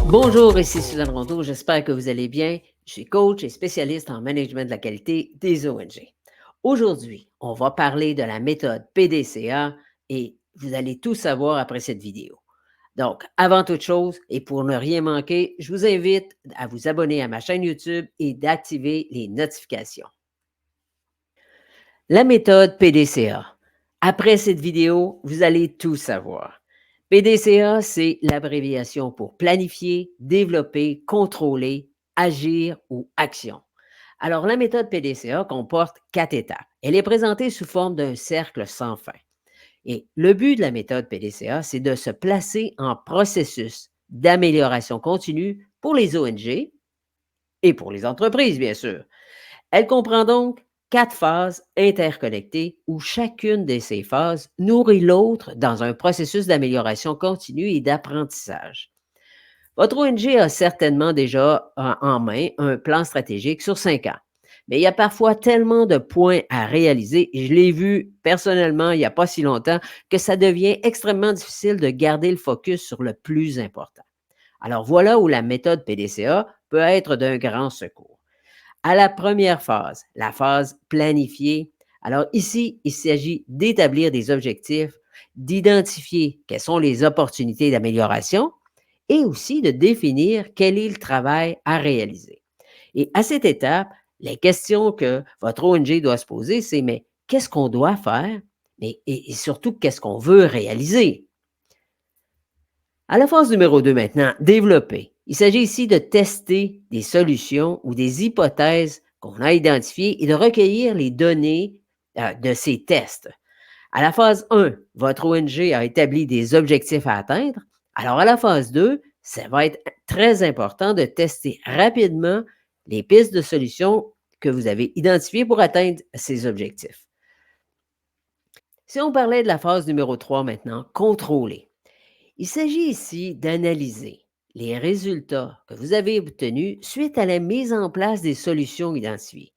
Bonjour, ici Suzanne Rondeau, j'espère que vous allez bien. Je suis coach et spécialiste en management de la qualité des ONG. Aujourd'hui, on va parler de la méthode PDCA et vous allez tout savoir après cette vidéo. Donc, avant toute chose, et pour ne rien manquer, je vous invite à vous abonner à ma chaîne YouTube et d'activer les notifications. La méthode PDCA. Après cette vidéo, vous allez tout savoir. PDCA, c'est l'abréviation pour planifier, développer, contrôler, agir ou action. Alors, la méthode PDCA comporte 4 étapes. Elle est présentée sous forme d'un cercle sans fin. Et le but de la méthode PDCA, c'est de se placer en processus d'amélioration continue pour les ONG et pour les entreprises, bien sûr. Elle comprend donc 4 phases interconnectées où chacune de ces phases nourrit l'autre dans un processus d'amélioration continue et d'apprentissage. Votre ONG a certainement déjà en main un plan stratégique sur 5 ans. Mais il y a parfois tellement de points à réaliser, et je l'ai vu personnellement il n'y a pas si longtemps, que ça devient extrêmement difficile de garder le focus sur le plus important. Alors voilà où la méthode PDCA peut être d'un grand secours. À la première phase, la phase planifiée. Alors ici, il s'agit d'établir des objectifs, d'identifier quelles sont les opportunités d'amélioration et aussi de définir quel est le travail à réaliser. Et à cette étape, les questions que votre ONG doit se poser, c'est mais qu'est-ce qu'on doit faire et surtout qu'est-ce qu'on veut réaliser? À la phase numéro 2 maintenant, développer. Il s'agit ici de tester des solutions ou des hypothèses qu'on a identifiées et de recueillir les données de ces tests. À la phase 1, votre ONG a établi des objectifs à atteindre. Alors à la phase 2, ça va être très important de tester rapidement les pistes de solutions que vous avez identifiées pour atteindre ces objectifs. Si on parlait de la phase numéro 3 maintenant, contrôler. Il s'agit ici d'analyser les résultats que vous avez obtenus suite à la mise en place des solutions identifiées.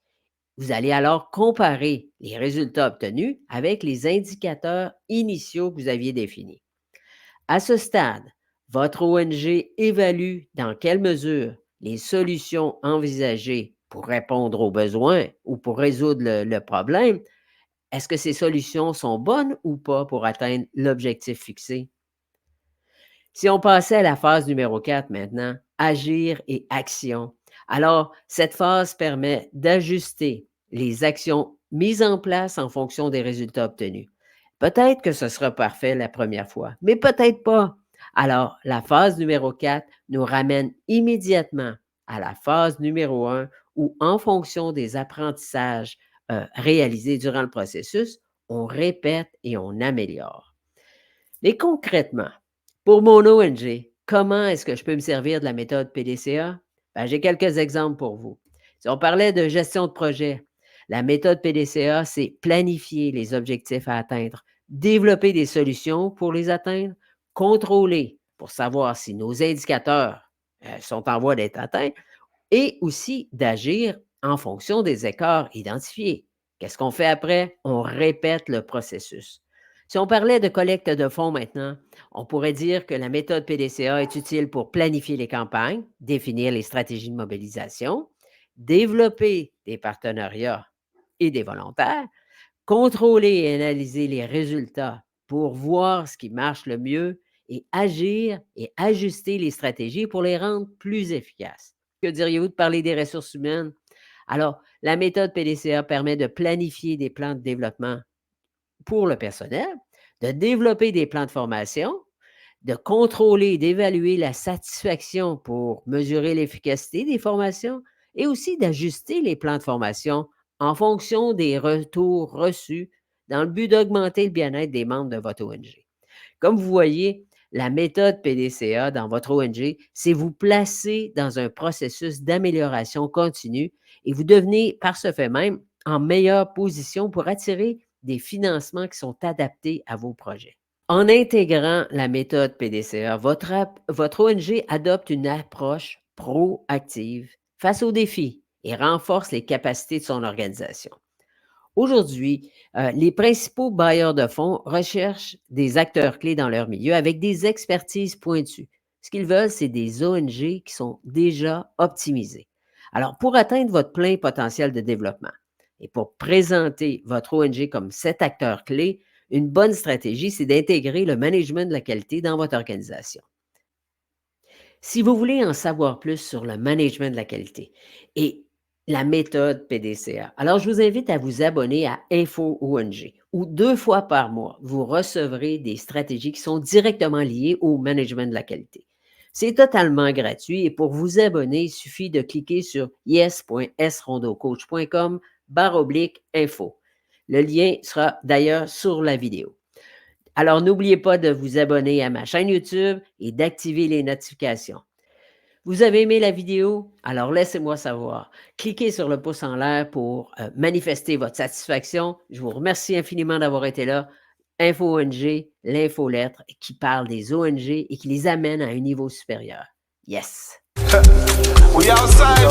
Vous allez alors comparer les résultats obtenus avec les indicateurs initiaux que vous aviez définis. À ce stade, votre ONG évalue dans quelle mesure les solutions envisagées pour répondre aux besoins ou pour résoudre le problème, est-ce que ces solutions sont bonnes ou pas pour atteindre l'objectif fixé? Si on passait à la phase numéro 4 maintenant, agir et action. Alors, cette phase permet d'ajuster les actions mises en place en fonction des résultats obtenus. Peut-être que ce sera parfait la première fois, mais peut-être pas. Alors, la phase numéro 4 nous ramène immédiatement à la phase numéro 1 où, en fonction des apprentissages réalisés durant le processus, on répète et on améliore. Mais concrètement, pour mon ONG, comment est-ce que je peux me servir de la méthode PDCA? Ben, j'ai quelques exemples pour vous. Si on parlait de gestion de projet, la méthode PDCA, c'est planifier les objectifs à atteindre, développer des solutions pour les atteindre, contrôler pour savoir si nos indicateurs sont en voie d'être atteints et aussi d'agir en fonction des écarts identifiés. Qu'est-ce qu'on fait après? On répète le processus. Si on parlait de collecte de fonds maintenant, on pourrait dire que la méthode PDCA est utile pour planifier les campagnes, définir les stratégies de mobilisation, développer des partenariats et des volontaires, contrôler et analyser les résultats pour voir ce qui marche le mieux et agir et ajuster les stratégies pour les rendre plus efficaces. Que diriez-vous de parler des ressources humaines? Alors, la méthode PDCA permet de planifier des plans de développement pour le personnel, de développer des plans de formation, de contrôler et d'évaluer la satisfaction pour mesurer l'efficacité des formations et aussi d'ajuster les plans de formation en fonction des retours reçus dans le but d'augmenter le bien-être des membres de votre ONG. Comme vous voyez, la méthode PDCA dans votre ONG, c'est vous placer dans un processus d'amélioration continue et vous devenez par ce fait même en meilleure position pour attirer des financements qui sont adaptés à vos projets. En intégrant la méthode PDCA, votre ONG adopte une approche proactive face aux défis et renforce les capacités de son organisation. Aujourd'hui, les principaux bailleurs de fonds recherchent des acteurs clés dans leur milieu avec des expertises pointues. Ce qu'ils veulent, c'est des ONG qui sont déjà optimisées. Alors, pour atteindre votre plein potentiel de développement et pour présenter votre ONG comme cet acteur clé, une bonne stratégie, c'est d'intégrer le management de la qualité dans votre organisation. Si vous voulez en savoir plus sur le management de la qualité et la méthode PDCA, alors je vous invite à vous abonner à Info ONG où 2 fois par mois, vous recevrez des stratégies qui sont directement liées au management de la qualité. C'est totalement gratuit et pour vous abonner, il suffit de cliquer sur yes.srondocoach.com/info. Le lien sera d'ailleurs sur la vidéo. Alors n'oubliez pas de vous abonner à ma chaîne YouTube et d'activer les notifications. Vous avez aimé la vidéo? Alors laissez-moi savoir. Cliquez sur le pouce en l'air pour manifester votre satisfaction. Je vous remercie infiniment d'avoir été là. Info ONG, l'infolettre qui parle des ONG et qui les amène à un niveau supérieur. Yes! We outside,